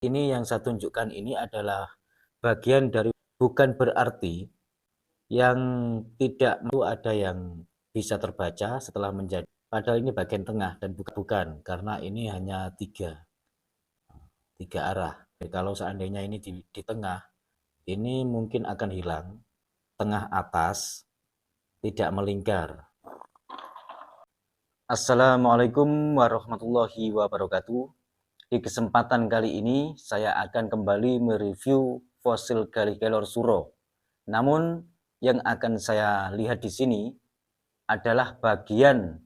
Ini yang saya tunjukkan ini adalah bagian dari, bukan berarti yang tidak itu ada yang bisa terbaca setelah menjadi, padahal ini bagian tengah dan bukan, karena ini hanya tiga arah. Jadi kalau seandainya ini di tengah, ini mungkin akan hilang, tengah atas tidak melingkar. Assalamualaikum warahmatullahi wabarakatuh. Di kesempatan kali ini saya akan kembali mereview fosil Gallikelor suro. Namun yang akan saya lihat di sini adalah bagian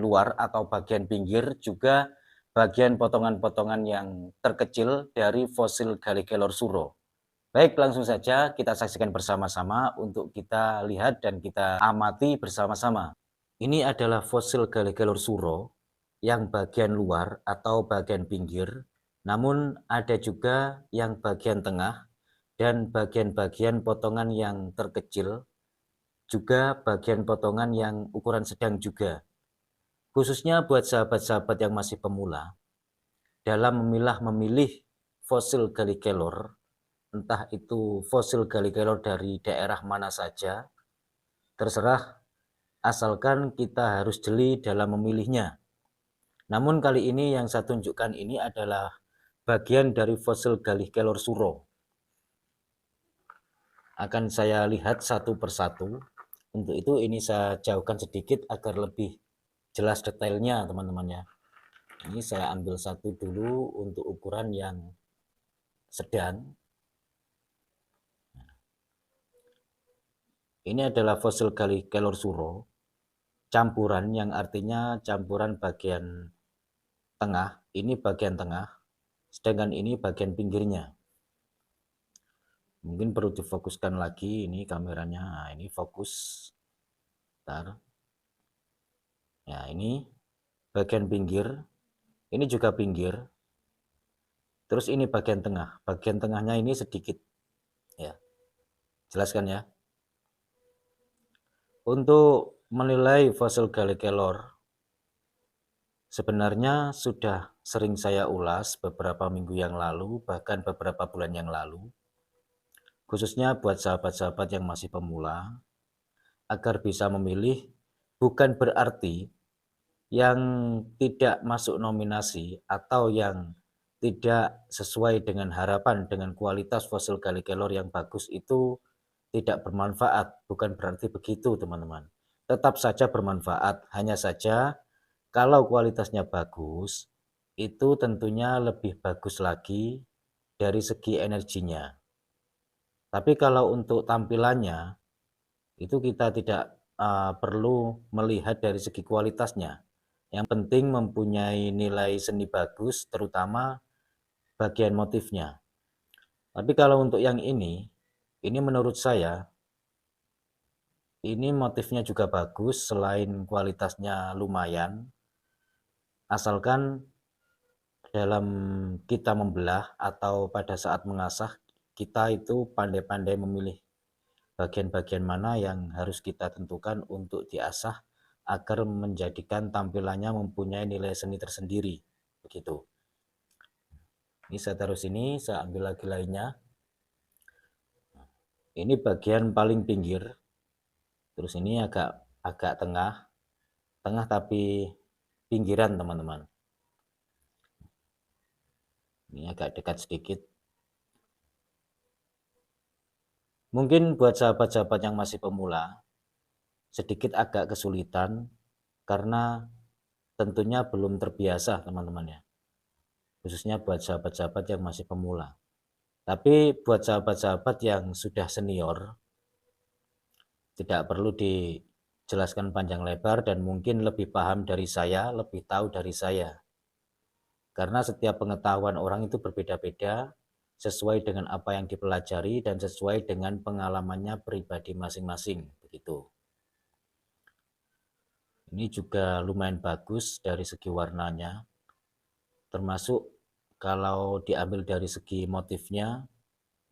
luar atau bagian pinggir, juga bagian potongan-potongan yang terkecil dari fosil Gallikelor suro. Baik, langsung saja kita saksikan bersama-sama untuk kita lihat dan kita amati bersama-sama. Ini adalah fosil Gallikelor suro yang bagian luar atau bagian pinggir, namun ada juga yang bagian tengah dan bagian-bagian potongan yang terkecil, juga bagian potongan yang ukuran sedang juga. Khususnya buat sahabat-sahabat yang masih pemula, dalam memilih fosil Gallikelor, entah itu fosil Gallikelor dari daerah mana saja, terserah, asalkan kita harus jeli dalam memilihnya. Namun kali ini yang saya tunjukkan ini adalah bagian dari fosil Gallikelor suro. Akan saya lihat satu persatu. Untuk itu ini saya jauhkan sedikit agar lebih jelas detailnya teman-teman ya. Ini saya ambil satu dulu untuk ukuran yang sedang. Ini adalah fosil Gallikelor suro campuran, yang artinya campuran bagian tengah, ini bagian tengah, sedangkan ini bagian pinggirnya. Mungkin perlu difokuskan lagi ini kameranya. Nah, ini fokus. Bentar. Ya, ini bagian pinggir. Ini juga pinggir. Terus ini bagian tengah. Bagian tengahnya ini sedikit. Ya. Jelaskan ya. Untuk menilai fosil Gallikelor, sebenarnya sudah sering saya ulas beberapa minggu yang lalu, bahkan beberapa bulan yang lalu. Khususnya buat sahabat-sahabat yang masih pemula, agar bisa memilih, bukan berarti yang tidak masuk nominasi atau yang tidak sesuai dengan harapan dengan kualitas fosil Gallikelor yang bagus itu tidak bermanfaat. Bukan berarti begitu teman-teman. Tetap saja bermanfaat, hanya saja kalau kualitasnya bagus, itu tentunya lebih bagus lagi dari segi energinya. Tapi kalau untuk tampilannya, itu kita tidak perlu melihat dari segi kualitasnya. Yang penting mempunyai nilai seni bagus, terutama bagian motifnya. Tapi kalau untuk yang ini menurut saya, ini motifnya juga bagus, selain kualitasnya lumayan, asalkan dalam kita membelah atau pada saat mengasah, kita itu pandai-pandai memilih bagian-bagian mana yang harus kita tentukan untuk diasah agar menjadikan tampilannya mempunyai nilai seni tersendiri. Begitu. Ini saya taruh sini, saya ambil lagi lainnya. Ini bagian paling pinggir. Terus ini agak tengah tapi pinggiran teman-teman. Ini agak dekat sedikit. Mungkin buat sahabat-sahabat yang masih pemula, sedikit agak kesulitan karena tentunya belum terbiasa teman-teman ya. Khususnya buat sahabat-sahabat yang masih pemula. Tapi buat sahabat-sahabat yang sudah senior, tidak perlu dijelaskan panjang lebar dan mungkin lebih paham dari saya, lebih tahu dari saya. Karena setiap pengetahuan orang itu berbeda-beda, sesuai dengan apa yang dipelajari dan sesuai dengan pengalamannya pribadi masing-masing. Begitu. Ini juga lumayan bagus dari segi warnanya. Termasuk kalau diambil dari segi motifnya,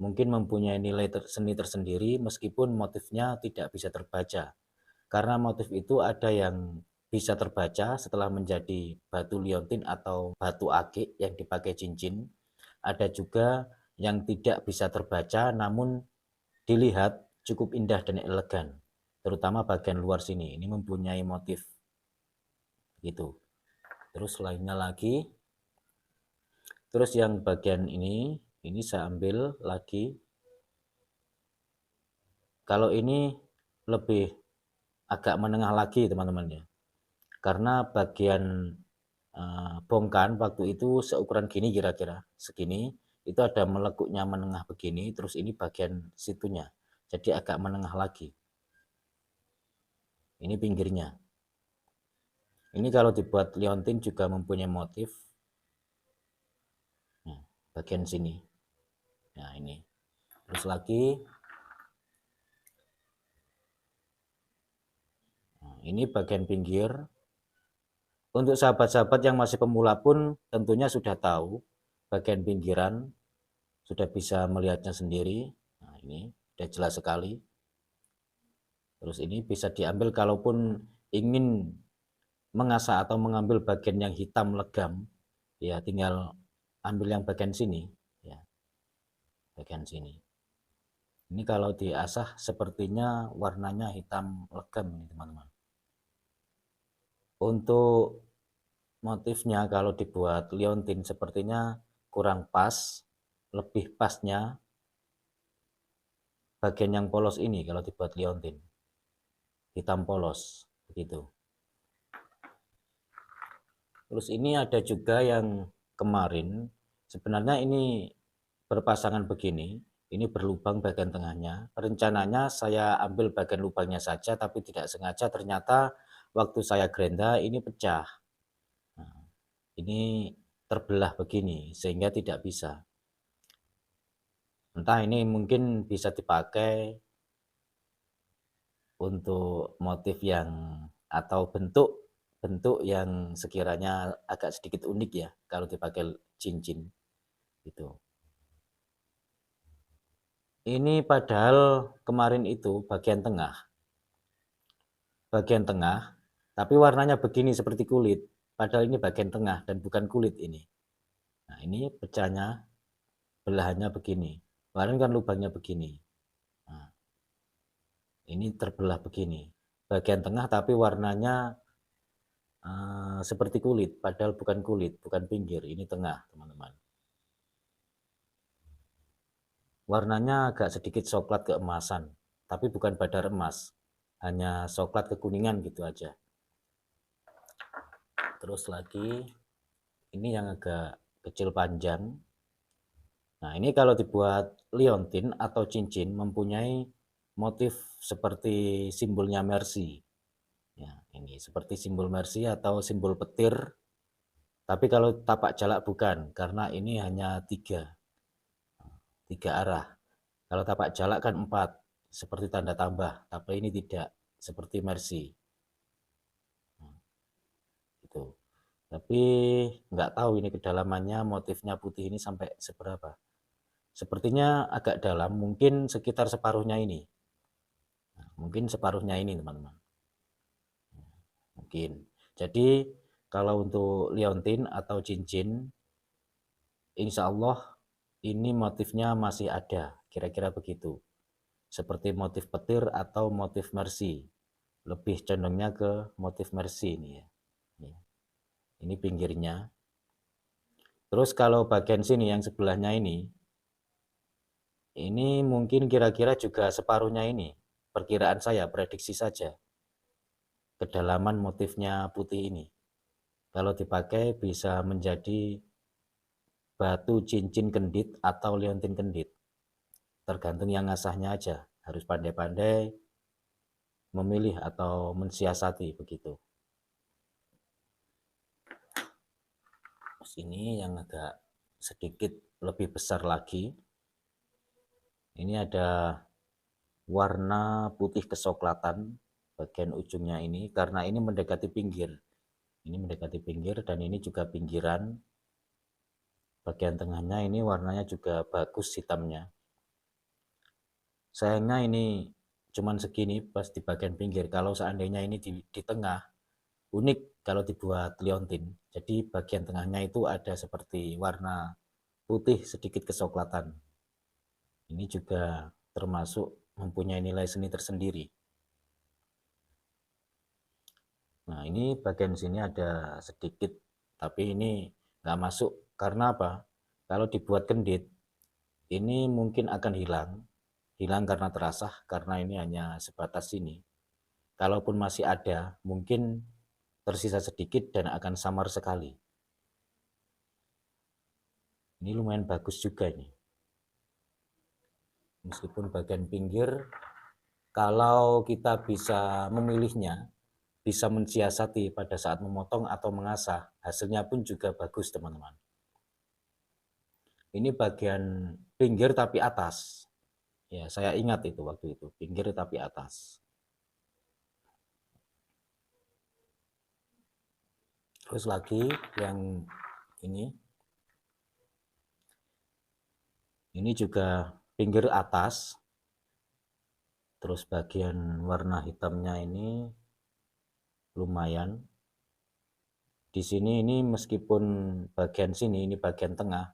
mungkin mempunyai nilai seni tersendiri meskipun motifnya tidak bisa terbaca. Karena motif itu ada yang bisa terbaca setelah menjadi batu liontin atau batu akik yang dipakai cincin. Ada juga yang tidak bisa terbaca namun dilihat cukup indah dan elegan, terutama bagian luar sini ini mempunyai motif gitu. Terus lainnya lagi, terus yang bagian ini saya ambil lagi. Kalau ini lebih agak menengah lagi teman-teman ya, karena bagian bongkan waktu itu seukuran gini, kira-kira segini, itu ada melekuknya menengah begini, terus ini bagian situnya jadi agak menengah lagi. Ini pinggirnya. Ini kalau dibuat liontin juga mempunyai motif. Nah, bagian sini. Nah, ini. Terus lagi. Nah, ini bagian pinggir. Untuk sahabat-sahabat yang masih pemula pun tentunya sudah tahu bagian pinggiran, sudah bisa melihatnya sendiri. Nah, ini sudah jelas sekali. Terus ini bisa diambil kalaupun ingin mengasah atau mengambil bagian yang hitam legam, ya tinggal ambil yang bagian sini, ya bagian sini. Ini kalau diasah sepertinya warnanya hitam legam ini teman-teman. Untuk motifnya kalau dibuat liontin sepertinya kurang pas, lebih pasnya bagian yang polos ini kalau dibuat liontin, hitam polos begitu. Terus ini ada juga yang kemarin, sebenarnya ini berpasangan begini, ini berlubang bagian tengahnya. Rencananya saya ambil bagian lubangnya saja, tapi tidak sengaja ternyata waktu saya gerenda ini pecah. Nah, ini terbelah begini sehingga tidak bisa. Entah ini mungkin bisa dipakai untuk motif yang atau bentuk yang sekiranya agak sedikit unik ya kalau dipakai cincin gitu. Ini padahal kemarin itu bagian tengah, tapi warnanya begini seperti kulit, padahal ini bagian tengah dan bukan kulit ini. Nah, ini pecahnya, belahannya begini, kemarin kan lubangnya begini. Nah, ini terbelah begini, bagian tengah tapi warnanya seperti kulit, padahal bukan kulit, bukan pinggir, ini tengah teman-teman. Warnanya agak sedikit coklat keemasan, tapi bukan badar emas, hanya coklat kekuningan gitu aja. Terus lagi ini yang agak kecil panjang. Nah, ini kalau dibuat liontin atau cincin mempunyai motif seperti simbolnya Mercy. Ya, ini seperti simbol Mercy atau simbol petir. Tapi kalau tapak jalak bukan, karena ini hanya tiga arah. Kalau tapak jalak kan 4, seperti tanda tambah, tapi ini tidak, seperti Mercy. Nah, itu. Tapi nggak tahu ini kedalamannya motifnya putih ini sampai seberapa. Sepertinya agak dalam, mungkin sekitar separuhnya ini. Nah, mungkin separuhnya ini teman-teman. Mungkin. Jadi kalau untuk liontin atau cincin, insya Allah ini motifnya masih ada, kira-kira begitu. Seperti motif petir atau motif Mercy. Lebih condongnya ke motif Mercy ini ya. Ini pinggirnya. Terus kalau bagian sini yang sebelahnya ini mungkin kira-kira juga separuhnya ini. Perkiraan saya, prediksi saja. Kedalaman motifnya putih ini. Kalau dipakai bisa menjadi batu cincin kendit atau liontin kendit. Tergantung yang ngasahnya aja. Harus pandai-pandai memilih atau mensiasati begitu. Sini yang agak sedikit lebih besar lagi. Ini ada warna putih kesoklatan bagian ujungnya ini, karena ini mendekati pinggir. Ini mendekati pinggir dan ini juga pinggiran. Bagian tengahnya ini warnanya juga bagus hitamnya. Sayangnya ini cuman segini pas di bagian pinggir. Kalau seandainya ini di tengah, unik kalau dibuat liontin. Jadi bagian tengahnya itu ada seperti warna putih sedikit kecoklatan. Ini juga termasuk mempunyai nilai seni tersendiri. Nah, ini bagian sini ada sedikit, tapi ini nggak masuk. Karena apa? Kalau dibuat kendit, ini mungkin akan hilang karena terasah, karena ini hanya sebatas sini. Kalaupun masih ada, mungkin tersisa sedikit dan akan samar sekali. Ini lumayan bagus juga ini. Meskipun bagian pinggir, kalau kita bisa memilihnya, bisa mensiasati pada saat memotong atau mengasah, hasilnya pun juga bagus teman-teman. Ini bagian pinggir tapi atas. Ya, saya ingat itu waktu itu, pinggir tapi atas. Terus lagi yang ini juga pinggir atas. Terus bagian warna hitamnya ini lumayan. Di sini ini meskipun bagian sini ini bagian tengah,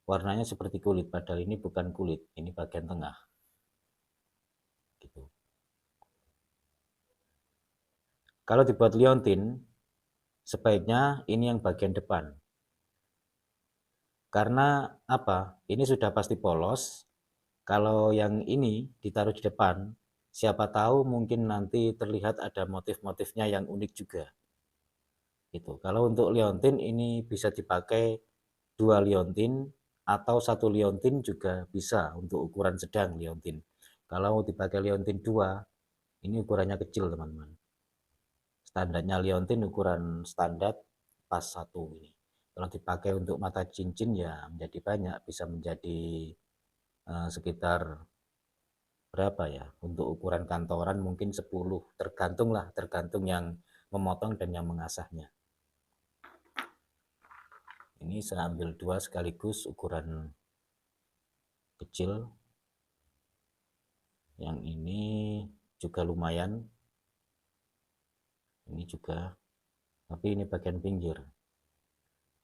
warnanya seperti kulit, padahal ini bukan kulit, ini bagian tengah. Gitu. Kalau dibuat liontin, sebaiknya ini yang bagian depan. Karena apa? Ini sudah pasti polos. Kalau yang ini ditaruh di depan, siapa tahu mungkin nanti terlihat ada motif-motifnya yang unik juga. Gitu. Kalau untuk liontin ini bisa dipakai 2 liontin atau 1 liontin juga bisa untuk ukuran sedang liontin. Kalau dipakai liontin 2, ini ukurannya kecil teman-teman. Standarnya liontin ukuran standar pas 1 ini. Kalau dipakai untuk mata cincin ya menjadi banyak, bisa menjadi sekitar berapa ya, untuk ukuran kantoran mungkin 10, tergantung yang memotong dan yang mengasahnya. Ini saya ambil 2 sekaligus ukuran kecil. Yang ini juga lumayan. Ini juga, tapi ini bagian pinggir.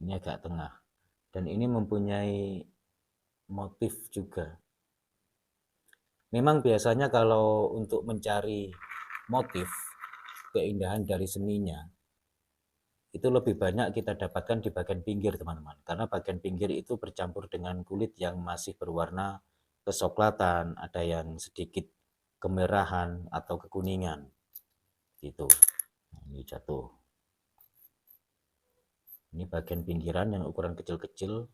Ini agak tengah. Dan ini mempunyai motif juga. Memang biasanya kalau untuk mencari motif, keindahan dari seninya, itu lebih banyak kita dapatkan di bagian pinggir teman-teman. Karena bagian pinggir itu bercampur dengan kulit yang masih berwarna kecoklatan, ada yang sedikit kemerahan atau kekuningan. Gitu. Nah, ini jatuh. Ini bagian pinggiran yang ukuran kecil-kecil.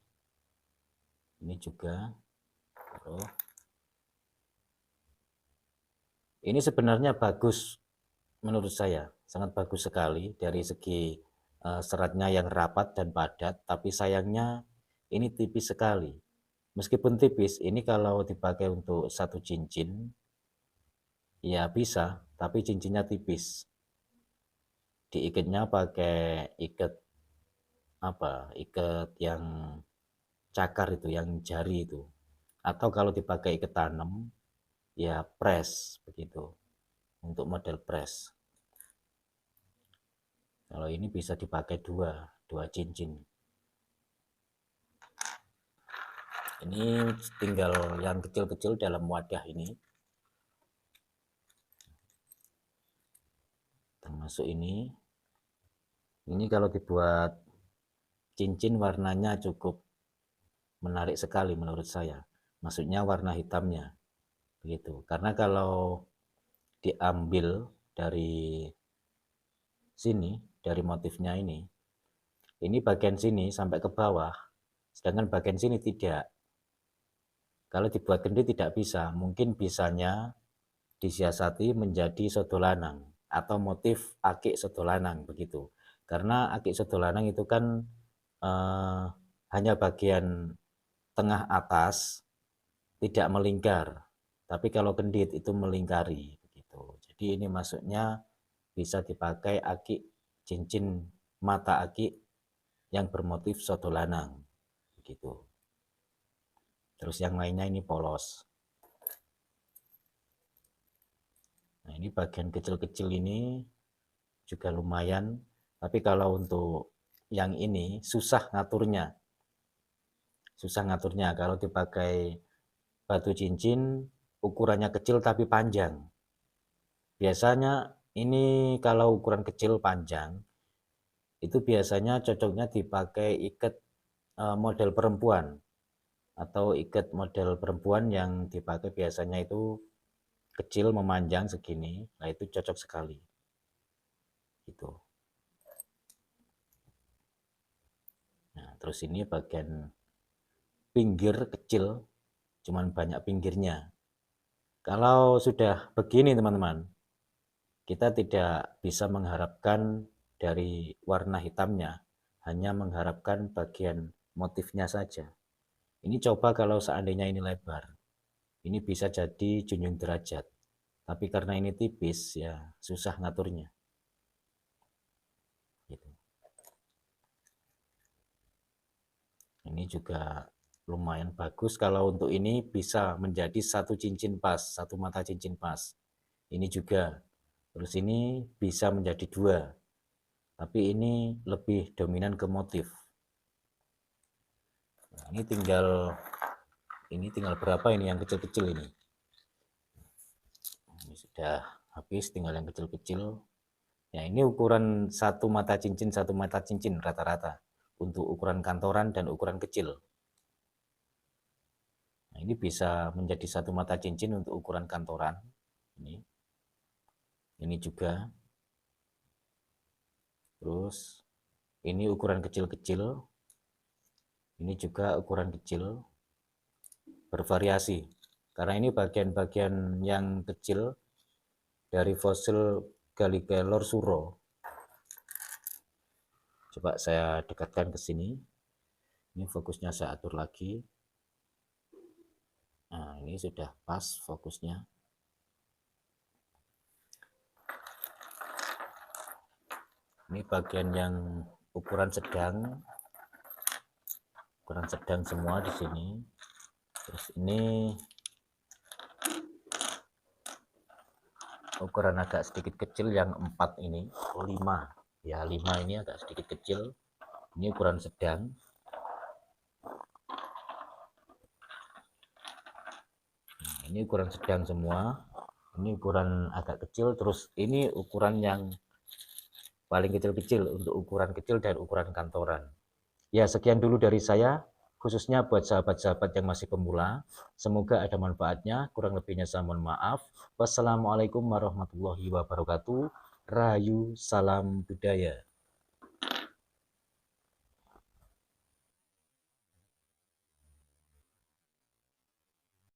Ini juga. Ini sebenarnya bagus menurut saya, sangat bagus sekali dari segi seratnya yang rapat dan padat, tapi sayangnya ini tipis sekali. Meskipun tipis, ini kalau dipakai untuk 1 cincin, ya bisa, tapi cincinnya tipis. Diikatnya pakai ikat ikat yang cakar itu, yang jari itu. Atau kalau dipakai ikat tanam, ya press begitu, untuk model press. Kalau ini bisa dipakai 2 cincin. Ini tinggal yang kecil-kecil dalam wadah ini. Termasuk ini. Ini kalau dibuat cincin warnanya cukup menarik sekali menurut saya. Maksudnya warna hitamnya. Begitu. Karena kalau diambil dari sini, dari motifnya ini bagian sini sampai ke bawah, sedangkan bagian sini tidak. Kalau dibuat kendit tidak bisa, mungkin bisanya disiasati menjadi sodolanang atau motif akik sodolanang begitu. Karena akik sodolanang itu kan hanya bagian tengah atas tidak melingkar, tapi kalau kendit itu melingkari begitu. Jadi ini maksudnya bisa dipakai akik cincin mata akik yang bermotif sodolanang begitu. Terus yang lainnya ini polos. Nah, ini bagian kecil-kecil ini juga lumayan, tapi kalau untuk yang ini susah ngaturnya. susah ngaturnya. Kalau dipakai batu cincin ukurannya kecil tapi panjang. Biasanya ini kalau ukuran kecil panjang itu biasanya cocoknya dipakai ikat model perempuan, atau ikat model perempuan yang dipakai biasanya itu kecil memanjang segini. Nah, itu cocok sekali. Gitu. Nah, terus ini bagian pinggir kecil, cuman banyak pinggirnya. Kalau sudah begini teman-teman, kita tidak bisa mengharapkan dari warna hitamnya, hanya mengharapkan bagian motifnya saja. Ini coba kalau seandainya ini lebar, ini bisa jadi junjung derajat. Tapi karena ini tipis, ya susah ngaturnya. Gitu. Ini juga lumayan bagus kalau untuk ini bisa menjadi satu cincin pas, satu mata cincin pas. Ini juga. Terus ini bisa menjadi dua. Tapi ini lebih dominan ke motif. Nah, ini tinggal berapa ini yang kecil-kecil ini? Ini sudah habis, tinggal yang kecil-kecil. Ya, ini ukuran satu mata cincin rata-rata untuk ukuran kantoran dan ukuran kecil. Nah, ini bisa menjadi satu mata cincin untuk ukuran kantoran. Ini juga. Terus ini ukuran kecil-kecil. Ini juga ukuran kecil. Bervariasi. Karena ini bagian-bagian yang kecil dari fosil Gallikelor suro. Coba saya dekatkan ke sini. Ini fokusnya saya atur lagi. Nah, ini sudah pas fokusnya. Ini bagian yang ukuran sedang semua di sini. Terus ini ukuran agak sedikit kecil yang 4 ini, 5 ya, 5 ini agak sedikit kecil. Ini ukuran sedang. Nah, ini ukuran sedang semua. Ini ukuran agak kecil. Terus ini ukuran yang paling kecil-kecil untuk ukuran kecil dan ukuran kantoran. Ya, sekian dulu dari saya, khususnya buat sahabat-sahabat yang masih pemula. Semoga ada manfaatnya, kurang lebihnya saya mohon maaf. Wassalamualaikum warahmatullahi wabarakatuh. Rahayu, salam budaya.